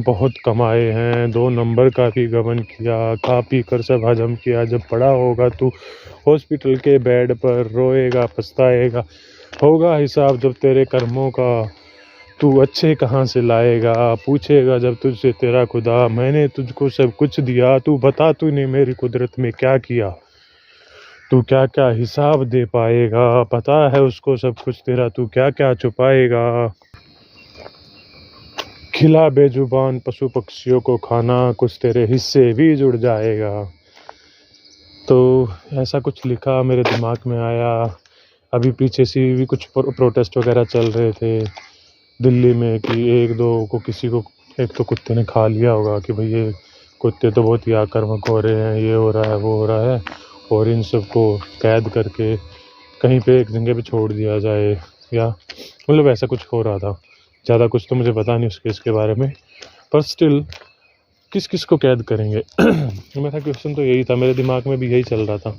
बहुत कमाए हैं, 2 नंबर का भी गबन किया, खा पी कर सब हजम किया। जब बड़ा होगा तू हॉस्पिटल के बेड पर रोएगा, पछताएगा। होगा हिसाब जब तेरे कर्मों का, तू अच्छे कहाँ से लाएगा। पूछेगा जब तुझसे तेरा खुदा, मैंने तुझको सब कुछ दिया, तू बता तूने मेरी कुदरत में क्या किया। तू क्या क्या हिसाब दे पाएगा, पता है उसको सब कुछ तेरा, तू क्या क्या छुपाएगा। खिला बेजुबान पशु पक्षियों को खाना, कुछ तेरे हिस्से भी जुड़ जाएगा। तो ऐसा कुछ लिखा, मेरे दिमाग में आया। अभी पीछे से भी कुछ प्रोटेस्ट वगैरह चल रहे थे दिल्ली में कि एक दो को किसी को एक तो कुत्ते ने खा लिया होगा कि भाई ये कुत्ते तो बहुत ही आक्रामक हो रहे हैं, ये हो रहा है वो हो रहा है, और इन सबको कैद करके कहीं पे एक जगह पे छोड़ दिया जाए, या मतलब ऐसा कुछ हो रहा था। ज़्यादा कुछ तो मुझे पता नहीं उस केस के बारे में, पर स्टिल किस किस को कैद करेंगे। मेरा क्वेश्चन तो यही था, मेरे दिमाग में भी यही चल रहा था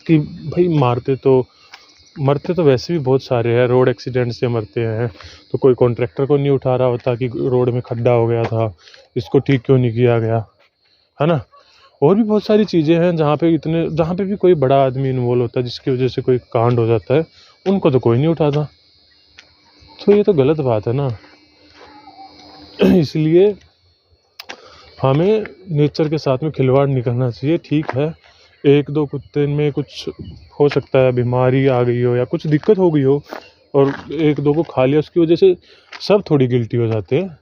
कि भाई मरते तो वैसे भी बहुत सारे हैं, रोड एक्सीडेंट से मरते हैं, तो कोई कॉन्ट्रैक्टर को नहीं उठा रहा होता कि रोड में खड्डा हो गया था, इसको ठीक क्यों नहीं किया गया, है ना। और भी बहुत सारी चीज़ें हैं जहाँ पे भी कोई बड़ा आदमी इन्वॉल्व होता है, जिसकी वजह से कोई कांड हो जाता है, उनको तो कोई नहीं उठाता। तो ये तो गलत बात है ना। इसलिए हमें नेचर के साथ में खिलवाड़ नहीं करना चाहिए। ठीक है, एक दो कुत्ते में कुछ हो सकता है, बीमारी आ गई हो या कुछ दिक्कत हो गई हो और एक दो को खा लिया, उसकी वजह से सब थोड़ी गिल्टी हो जाते हैं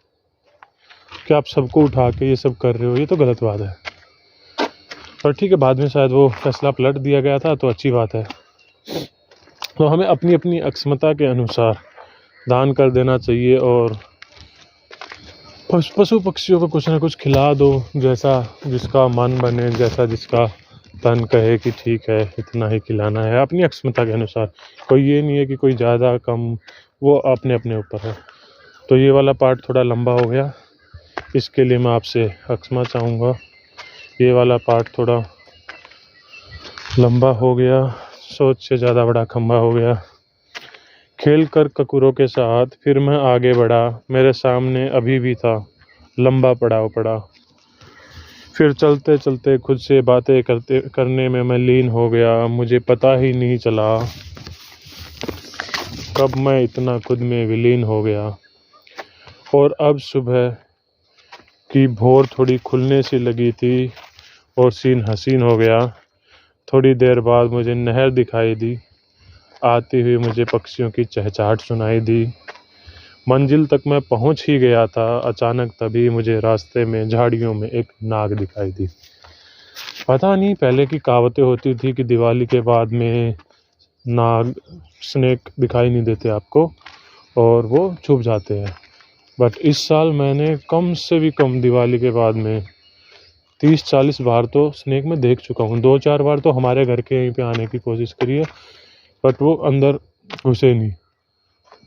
कि आप सबको उठा के ये सब कर रहे हो, ये तो गलत बात है। पर ठीक है, बाद में शायद वो फैसला पलट दिया गया था, तो अच्छी बात है। तो हमें अपनी अपनी अक्षमता के अनुसार दान कर देना चाहिए, और पशु पक्षियों को कुछ ना कुछ खिला दो, जैसा जिसका मन बने, जैसा जिसका तन कहे कि ठीक है इतना ही खिलाना है, अपनी अक्षमता के अनुसार। कोई ये नहीं है कि कोई ज़्यादा कम, वो अपने अपने ऊपर है। तो ये वाला पार्ट थोड़ा लंबा हो गया, इसके लिए मैं आपसे क्षमा चाहूँगा। ये वाला पार्ट थोड़ा लंबा हो गया, सोच से ज़्यादा बड़ा खंबा हो गया। खेल कर ककुरों के साथ फिर मैं आगे बढ़ा, मेरे सामने अभी भी था लंबा पड़ाव पड़ा। फिर चलते चलते खुद से बातें करने में मैं लीन हो गया। मुझे पता ही नहीं चला कब मैं इतना खुद में विलीन हो गया। और अब सुबह की भोर थोड़ी खुलने सी लगी थी और सीन हसीन हो गया। थोड़ी देर बाद मुझे नहर दिखाई दी, आती हुई मुझे पक्षियों की चहचहाट सुनाई दी। मंजिल तक मैं पहुंच ही गया था, अचानक तभी मुझे रास्ते में झाड़ियों में एक नाग दिखाई दी। पता नहीं, पहले की कहावतें होती थी कि दिवाली के बाद में नाग स्नेक दिखाई नहीं देते आपको और वो छुप जाते हैं, बट इस साल मैंने कम से भी कम दिवाली के बाद में 30-40 बार तो स्नेक में देख चुका हूँ। 2-4 बार तो हमारे घर के यहीं पे आने की कोशिश करी है, बट वो अंदर घुसे नहीं।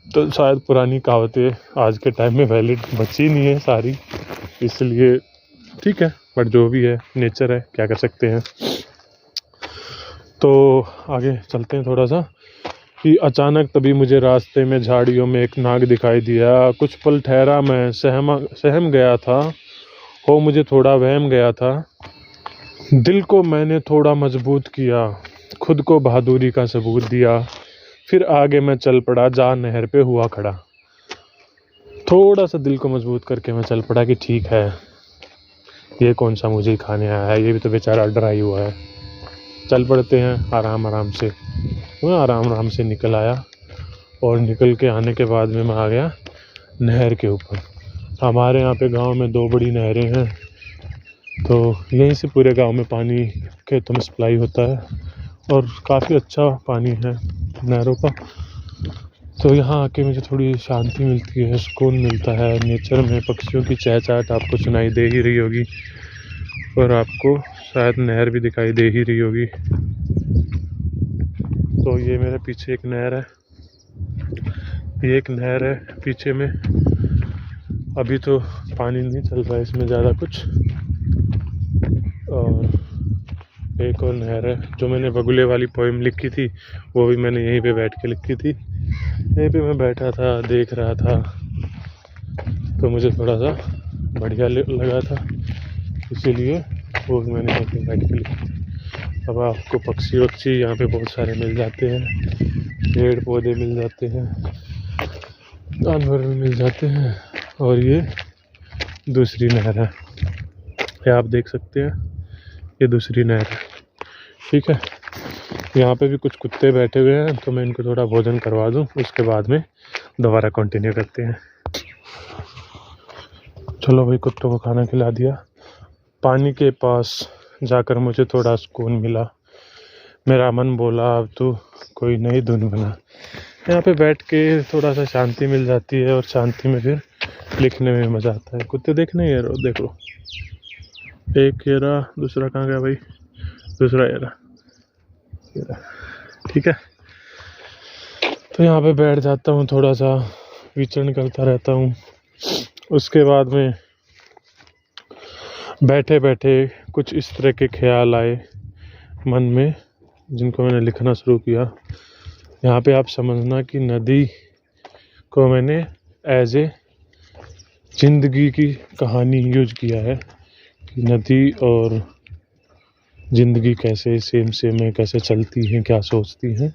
तो शायद पुरानी कहावतें आज के टाइम में वैलिड बची नहीं है सारी, इसलिए ठीक है, बट जो भी है नेचर है, क्या कर सकते हैं। तो आगे चलते हैं थोड़ा सा कि अचानक तभी मुझे रास्ते में झाड़ियों में एक नाग दिखाई दिया। कुछ पल ठहरा मैं, सहम गया था, हो मुझे थोड़ा वहम गया था। दिल को मैंने थोड़ा मजबूत किया, खुद को बहादुरी का सबूत दिया। फिर आगे मैं चल पड़ा, जहाँ नहर पे हुआ खड़ा। थोड़ा सा दिल को मजबूत करके मैं चल पड़ा कि ठीक है, ये कौन सा मुझे ही खाने आया है, ये भी तो बेचारा डरा ही हुआ है, चल पड़ते हैं आराम आराम से। मैं आराम आराम से निकल आया, और निकल के आने के बाद में मैं आ गया नहर के ऊपर। हमारे यहाँ पे गांव में 2 बड़ी नहरें हैं, तो यहीं से पूरे गांव में पानी खेतों में सप्लाई होता है, और काफ़ी अच्छा पानी है नहरों का। तो यहाँ आके मुझे थोड़ी शांति मिलती है, सुकून मिलता है। नेचर में पक्षियों की चहचहाट आपको सुनाई दे ही रही होगी, और आपको शायद नहर भी दिखाई दे ही रही होगी। तो ये मेरे पीछे एक नहर है, ये एक नहर है पीछे में। अभी तो पानी नहीं चल रहा है इसमें ज़्यादा कुछ। और एक और नहर है, जो मैंने बगुले वाली पोएम लिखी थी वो भी मैंने यहीं पे बैठ के लिखी थी। यहीं पे मैं बैठा था, देख रहा था, तो मुझे थोड़ा सा बढ़िया लगा था, इसीलिए वो मैंने यहाँ पे बैठ के लिखा। अब आपको पक्षी वक्षी यहाँ पे बहुत सारे मिल जाते हैं, पेड़ पौधे मिल जाते हैं, जानवर भी मिल जाते हैं। और ये दूसरी नहर है, ये आप देख सकते हैं, ये दूसरी नहर है। ठीक है, यहाँ पे भी कुछ कुत्ते बैठे हुए हैं, तो मैं इनको थोड़ा भोजन करवा दूँ, उसके बाद में दोबारा कंटिन्यू करते हैं। चलो भाई, कुत्तों को खाना खिला दिया। पानी के पास जाकर मुझे थोड़ा सुकून मिला। मेरा मन बोला अब तो कोई नई धुन बना। यहाँ पे बैठ के थोड़ा सा शांति मिल जाती है, और शांति में फिर लिखने में मज़ा आता है। कुत्ते देखने यार, देख लो, एक ये रहा, दूसरा कहाँ गया भाई, दूसरा ये रहा। ठीक है, तो यहाँ पे बैठ जाता हूँ, थोड़ा सा विचरण करता रहता हूँ। उसके बाद में बैठे बैठे कुछ इस तरह के ख्याल आए मन में, जिनको मैंने लिखना शुरू किया। यहाँ पे आप समझना कि नदी को मैंने एज ए जिंदगी की कहानी यूज किया है, कि नदी और ज़िंदगी कैसे सेम है, कैसे चलती हैं, क्या सोचती हैं।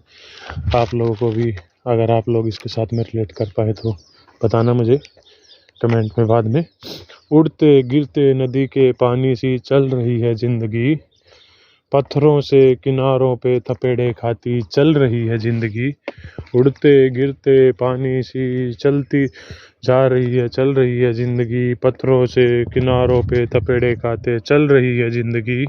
आप लोगों को भी, अगर आप लोग इसके साथ में रिलेट कर पाए तो बताना मुझे कमेंट में बाद में। उड़ते गिरते नदी के पानी सी चल रही है ज़िंदगी, पत्थरों से किनारों पे थपेड़े खाती चल रही है ज़िंदगी। उड़ते गिरते पानी सी चलती जा रही है, चल रही है ज़िंदगी, पत्थरों से किनारों पे थपेड़े खाते चल रही है ज़िंदगी।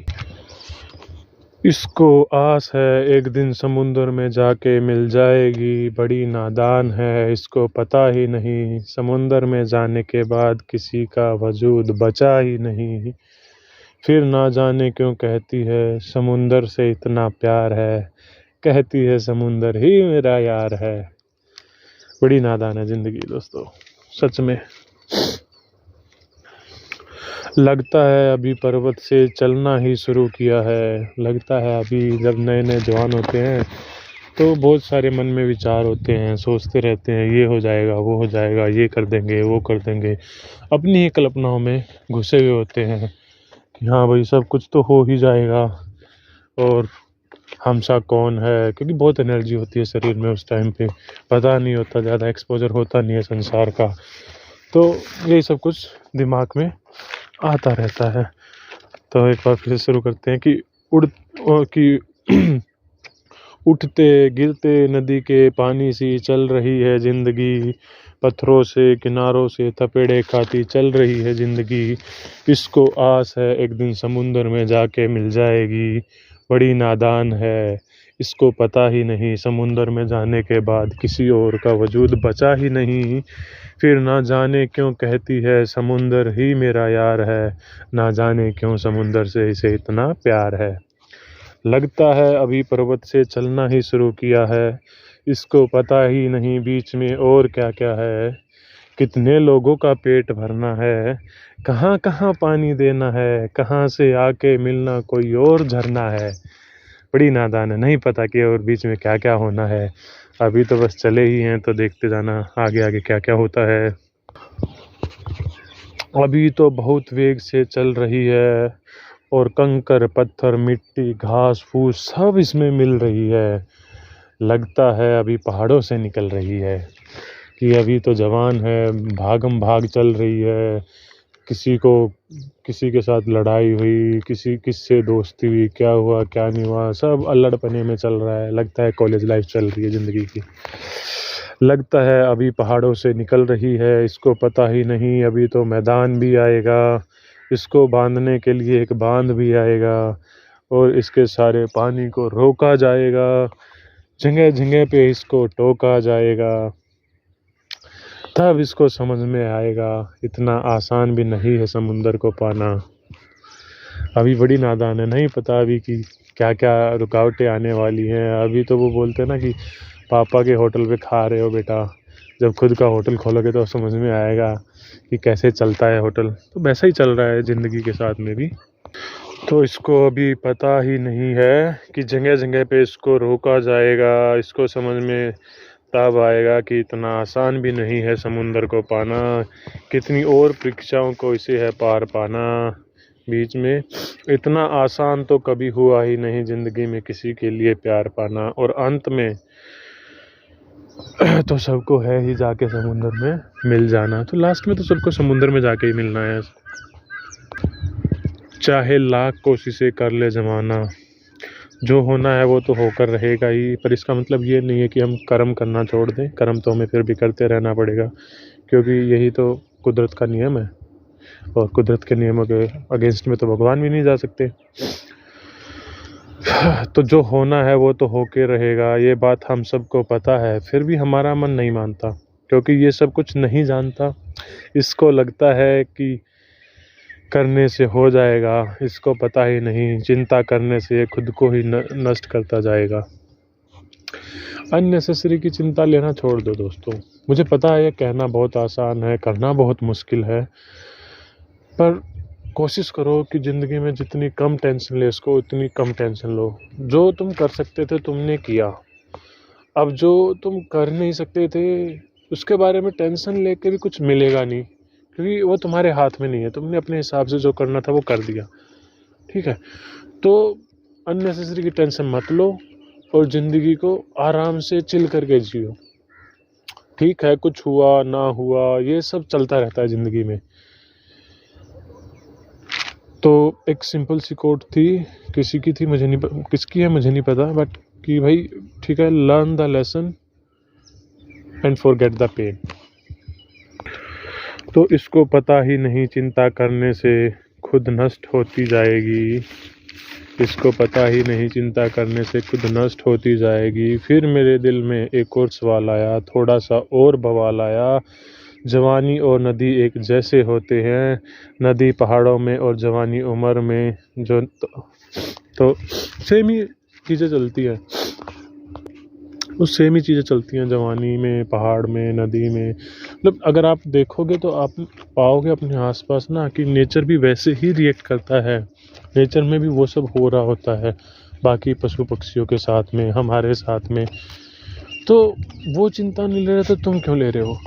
इसको आस है एक दिन समुंदर में जाके मिल जाएगी, बड़ी नादान है इसको पता ही नहीं, समुंदर में जाने के बाद किसी का वजूद बचा ही नहीं। फिर ना जाने क्यों कहती है समुंदर से इतना प्यार है, कहती है समुंदर ही मेरा यार है। बड़ी नादान है ज़िंदगी दोस्तों, सच में। लगता है अभी पर्वत से चलना ही शुरू किया है। लगता है अभी जब नए नए जवान होते हैं तो बहुत सारे मन में विचार होते हैं, सोचते रहते हैं ये हो जाएगा, वो हो जाएगा, ये कर देंगे, वो कर देंगे। अपनी ही कल्पनाओं में घुसे हुए होते हैं कि हाँ भाई सब कुछ तो हो ही जाएगा, और हम सा कौन है, क्योंकि बहुत एनर्जी होती है शरीर में उस टाइम पे, पता नहीं होता, ज़्यादा एक्सपोजर होता नहीं है संसार का, तो यही सब कुछ दिमाग में आता रहता है। तो एक बार फिर से शुरू करते हैं कि उठते गिरते नदी के पानी सी चल रही है ज़िंदगी, पत्थरों से किनारों से थपेड़े खाती चल रही है ज़िंदगी। इसको आस है एक दिन समुंदर में जाके मिल जाएगी, बड़ी नादान है इसको पता ही नहीं, समुंदर में जाने के बाद किसी और का वजूद बचा ही नहीं। फिर ना जाने क्यों कहती है समुंदर ही मेरा यार है, ना जाने क्यों समुंदर से इसे इतना प्यार है। लगता है अभी पर्वत से चलना ही शुरू किया है, इसको पता ही नहीं बीच में और क्या क्या है। कितने लोगों का पेट भरना है, कहाँ कहाँ पानी देना है, कहाँ से आके मिलना कोई और झरना है। बड़ी नादान है, नहीं पता कि और बीच में क्या क्या होना है। अभी तो बस चले ही हैं, तो देखते जाना आगे आगे क्या क्या होता है। अभी तो बहुत वेग से चल रही है, और कंकर पत्थर मिट्टी घास फूस सब इसमें मिल रही है। लगता है अभी पहाड़ों से निकल रही है, कि अभी तो जवान है, भागम भाग चल रही है। किसी के साथ लड़ाई हुई, किससे दोस्ती हुई, क्या हुआ क्या नहीं हुआ, सब अल्लड़पने में चल रहा है। लगता है कॉलेज लाइफ चल रही है ज़िंदगी की। लगता है अभी पहाड़ों से निकल रही है, इसको पता ही नहीं अभी तो मैदान भी आएगा, इसको बांधने के लिए एक बांध भी आएगा, और इसके सारे पानी को रोका जाएगा, जगह जगह पे इसको टोका जाएगा, तब इसको समझ में आएगा इतना आसान भी नहीं है समुंदर को पाना। अभी बड़ी नादान है, नहीं पता अभी कि क्या क्या रुकावटें आने वाली हैं। अभी तो वो बोलते हैं ना कि पापा के होटल पे खा रहे हो बेटा, जब खुद का होटल खोलोगे तो समझ में आएगा कि कैसे चलता है होटल। तो वैसा ही चल रहा है ज़िंदगी के साथ में भी। तो इसको अभी पता ही नहीं है कि जगह जगह पे इसको रोका जाएगा, इसको समझ में तब आएगा कि इतना आसान भी नहीं है समुंदर को पाना, कितनी और परीक्षाओं को इसे है पार पाना। बीच में इतना आसान तो कभी हुआ ही नहीं ज़िंदगी में किसी के लिए प्यार पाना, और अंत में तो सबको है ही जाके समुंदर में मिल जाना। तो लास्ट में तो सबको समुंदर में जाके ही मिलना है, चाहे लाख कोशिशें कर ले ज़माना। जो होना है वो तो होकर रहेगा ही, पर इसका मतलब ये नहीं है कि हम कर्म करना छोड़ दें। कर्म तो हमें फिर भी करते रहना पड़ेगा, क्योंकि यही तो कुदरत का नियम है, और कुदरत के नियमों के अगेंस्ट में तो भगवान भी नहीं जा सकते। तो जो होना है वो तो होके रहेगा, ये बात हम सबको पता है, फिर भी हमारा मन नहीं मानता, क्योंकि ये सब कुछ नहीं जानता। इसको लगता है कि करने से हो जाएगा, इसको पता ही नहीं चिंता करने से ये खुद को ही नष्ट करता जाएगा। अननेसेसरी की चिंता लेना छोड़ दो दोस्तों। मुझे पता है ये कहना बहुत आसान है, करना बहुत मुश्किल है, पर कोशिश करो कि ज़िंदगी में जितनी कम टेंशन ले सको उतनी कम टेंशन लो। जो तुम कर सकते थे तुमने किया, अब जो तुम कर नहीं सकते थे उसके बारे में टेंशन लेके भी कुछ मिलेगा नहीं, क्योंकि वो तुम्हारे हाथ में नहीं है। तुमने अपने हिसाब से जो करना था वो कर दिया, ठीक है। तो अननेसेसरी की टेंशन मत लो और ज़िंदगी को आराम से चिल करके जियो। ठीक है, कुछ हुआ ना हुआ ये सब चलता रहता है ज़िंदगी में। तो एक सिंपल सी कोट थी, किसी की थी मुझे नहीं, किसकी है मुझे नहीं पता, बट कि भाई ठीक है, learn the lesson and forget the pain. तो इसको पता ही नहीं चिंता करने से खुद नष्ट होती जाएगी, इसको पता ही नहीं चिंता करने से खुद नष्ट होती जाएगी। फिर मेरे दिल में एक और सवाल आया, थोड़ा सा और बवाल आया। जवानी और नदी एक जैसे होते हैं, नदी पहाड़ों में और जवानी उम्र में, जो तो सेम ही चीज़ें चलती हैं, उस सेम ही चीज़ें चलती हैं जवानी में, पहाड़ में, नदी में। मतलब अगर आप देखोगे तो आप पाओगे अपने आसपास ना कि नेचर भी वैसे ही रिएक्ट करता है, नेचर में भी वो सब हो रहा होता है बाकी पशु पक्षियों के साथ में, हमारे साथ में। तो वो चिंता नहीं ले रहे तो तुम क्यों ले रहे हो?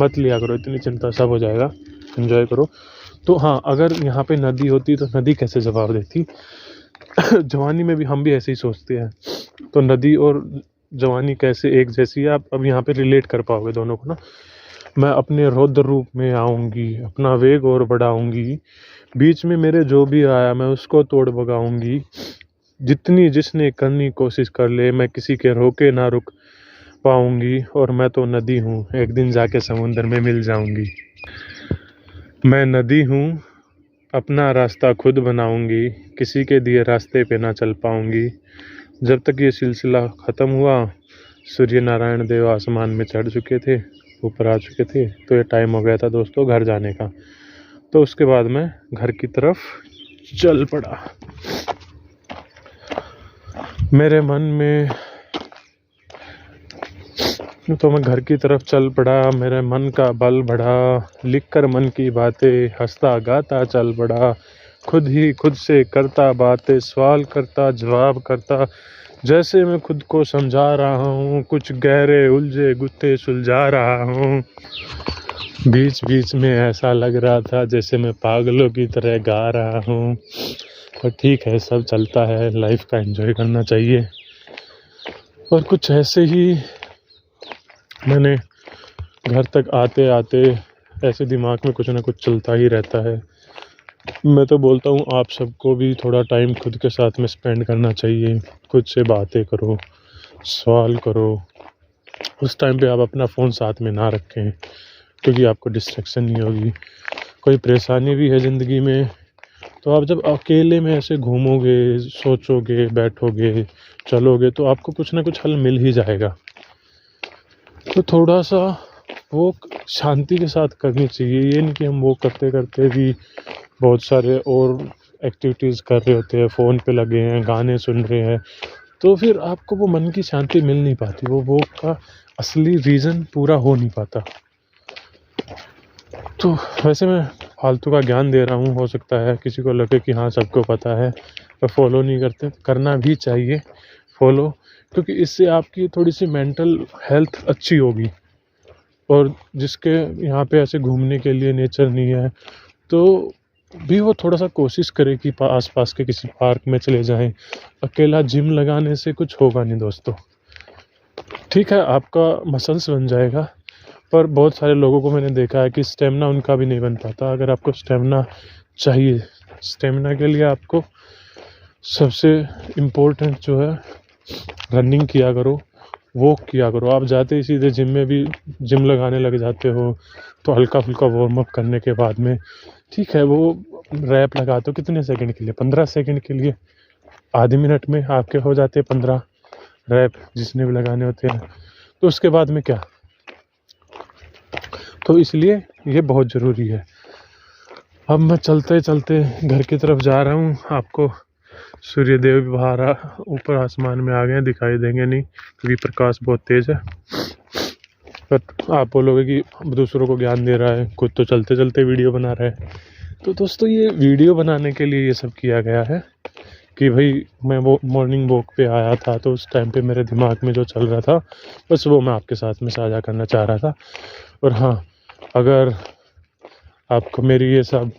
मत लिया करो इतनी चिंता, सब हो जाएगा, एंजॉय करो। तो हाँ, अगर यहाँ पे नदी होती तो नदी कैसे जवाब देती? जवानी में भी हम भी ऐसे ही सोचते हैं, तो नदी और जवानी कैसे एक जैसी है? आप अब यहाँ पे रिलेट कर पाओगे दोनों को ना। मैं अपने रौद्र रूप में आऊँगी, अपना वेग और बढ़ाऊँगी, बीच में मेरे जो भी आया मैं उसको तोड़ भगाऊँगी। जितनी जिसने करनी कोशिश कर ले, मैं किसी के रोके ना रुक पाऊँगी, और मैं तो नदी हूँ, एक दिन जाके समुंदर में मिल जाऊँगी। मैं नदी हूँ, अपना रास्ता खुद बनाऊँगी, किसी के दिए रास्ते पे ना चल पाऊँगी। जब तक ये सिलसिला ख़त्म हुआ, सूर्य नारायण देव आसमान में चढ़ चुके थे, ऊपर आ चुके थे, तो ये टाइम हो गया था दोस्तों घर जाने का। तो उसके बाद मैं घर की तरफ चल पड़ा। मेरे मन में तो मैं घर की तरफ चल पड़ा, मेरे मन का बल बढ़ा, लिखकर मन की बातें हंसता गाता चल पड़ा, खुद ही खुद से करता बातें, सवाल करता जवाब करता, जैसे मैं खुद को समझा रहा हूँ, कुछ गहरे उलझे गुत्थे सुलझा रहा हूँ। बीच बीच में ऐसा लग रहा था जैसे मैं पागलों की तरह गा रहा हूँ, पर ठीक है, सब चलता है, लाइफ का एंजॉय करना चाहिए। और कुछ ऐसे ही मैंने घर तक आते आते ऐसे दिमाग में कुछ ना कुछ चलता ही रहता है। मैं तो बोलता हूँ आप सबको भी थोड़ा टाइम खुद के साथ में स्पेंड करना चाहिए, खुद से बातें करो, सवाल करो। उस टाइम पे आप अपना फ़ोन साथ में ना रखें, क्योंकि आपको डिस्ट्रैक्शन नहीं होगी। कोई परेशानी भी है ज़िंदगी में तो आप जब अकेले में ऐसे घूमोगे, सोचोगे, बैठोगे, चलोगे, तो आपको कुछ ना कुछ हल मिल ही जाएगा। तो थोड़ा सा वो शांति के साथ करनी चाहिए। ये नहीं कि हम वो करते करते भी बहुत सारे और एक्टिविटीज़ कर रहे होते हैं, फ़ोन पे लगे हैं, गाने सुन रहे हैं, तो फिर आपको वो मन की शांति मिल नहीं पाती, वो का असली रीज़न पूरा हो नहीं पाता। तो वैसे मैं फालतू का ज्ञान दे रहा हूँ, हो सकता है किसी को लगे कि हाँ सबको पता है, पर फॉलो नहीं करते। करना भी चाहिए फॉलो, क्योंकि इससे आपकी थोड़ी सी मेंटल हेल्थ अच्छी होगी। और जिसके यहाँ पे ऐसे घूमने के लिए नेचर नहीं है तो भी वो थोड़ा सा कोशिश करे कि आस पास के किसी पार्क में चले जाएं। अकेला जिम लगाने से कुछ होगा नहीं दोस्तों। ठीक है, आपका मसल्स बन जाएगा, पर बहुत सारे लोगों को मैंने देखा है कि स्टेमिना उनका भी नहीं बन पाता। अगर आपको स्टेमिना चाहिए, स्टेमिना के लिए आपको सबसे इम्पोर्टेंट जो है रनिंग किया करो, वॉक किया करो। आप जाते ही सीधे जिम में भी जिम लगाने लग जाते हो तो हल्का फुल्का वार्म अप करने के बाद में ठीक है वो रैप लगाते हो कितने सेकंड के लिए, 15 सेकंड के लिए, आधे मिनट में आपके हो जाते हैं 15 रैप जिसने भी लगाने होते हैं। तो उसके बाद में क्या, तो इसलिए ये बहुत ज़रूरी है। अब मैं चलते चलते घर की तरफ जा रहा हूँ। आपको सूर्यदेव भी बाहर ऊपर आसमान में आ गए हैं, दिखाई देंगे नहीं क्योंकि प्रकाश बहुत तेज़ है। पर आप बोलोगे कि दूसरों को ज्ञान दे रहा है, खुद तो चलते चलते वीडियो बना रहा है। तो दोस्तों ये वीडियो बनाने के लिए ये सब किया गया है कि भाई मैं वो मॉर्निंग वॉक पे आया था तो उस टाइम पे मेरे दिमाग में जो चल रहा था बस वो मैं आपके साथ में साझा करना चाह रहा था। और हाँ, अगर आपको मेरी ये सब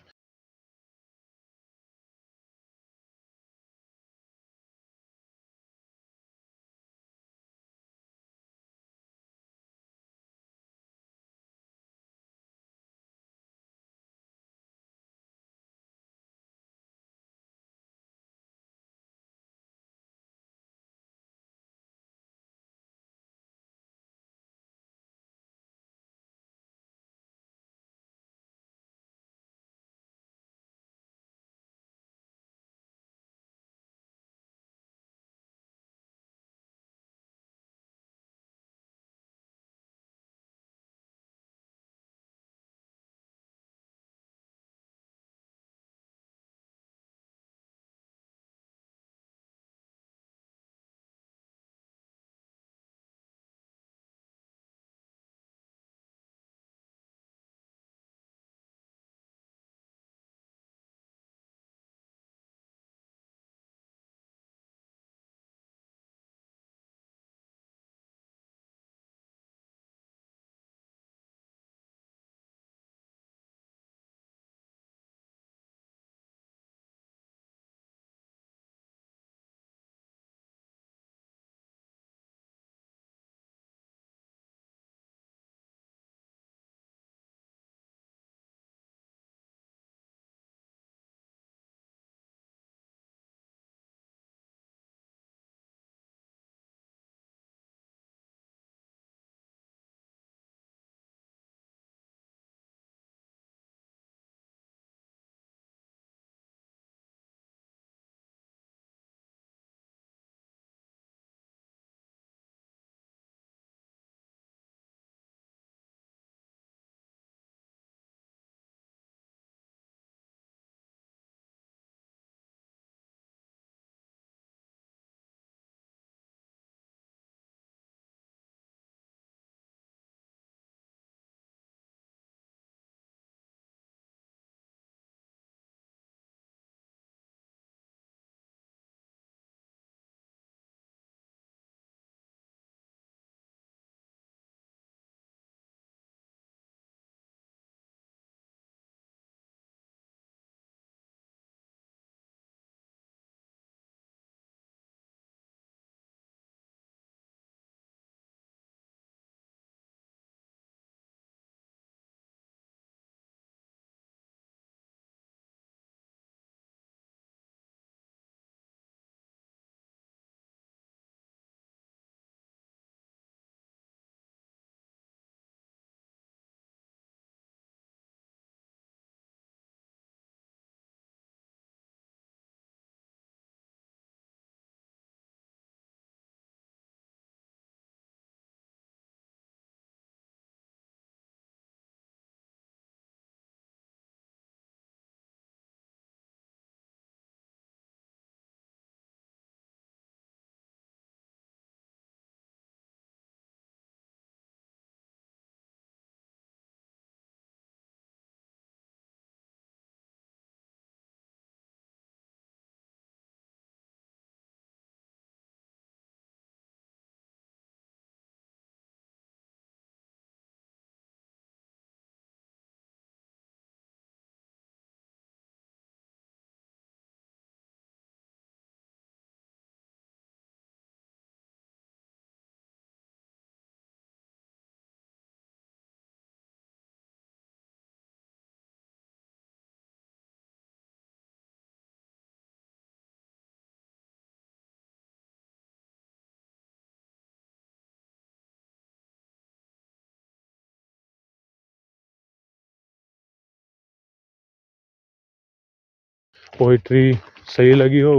पोइट्री सही लगी हो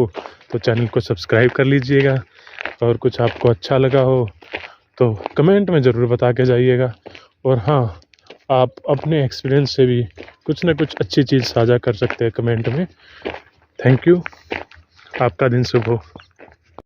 तो चैनल को सब्सक्राइब कर लीजिएगा, और कुछ आपको अच्छा लगा हो तो कमेंट में ज़रूर बता के जाइएगा। और हाँ, आप अपने एक्सपीरियंस से भी कुछ ना कुछ अच्छी चीज़ साझा कर सकते हैं कमेंट में। थैंक यू, आपका दिन शुभ हो।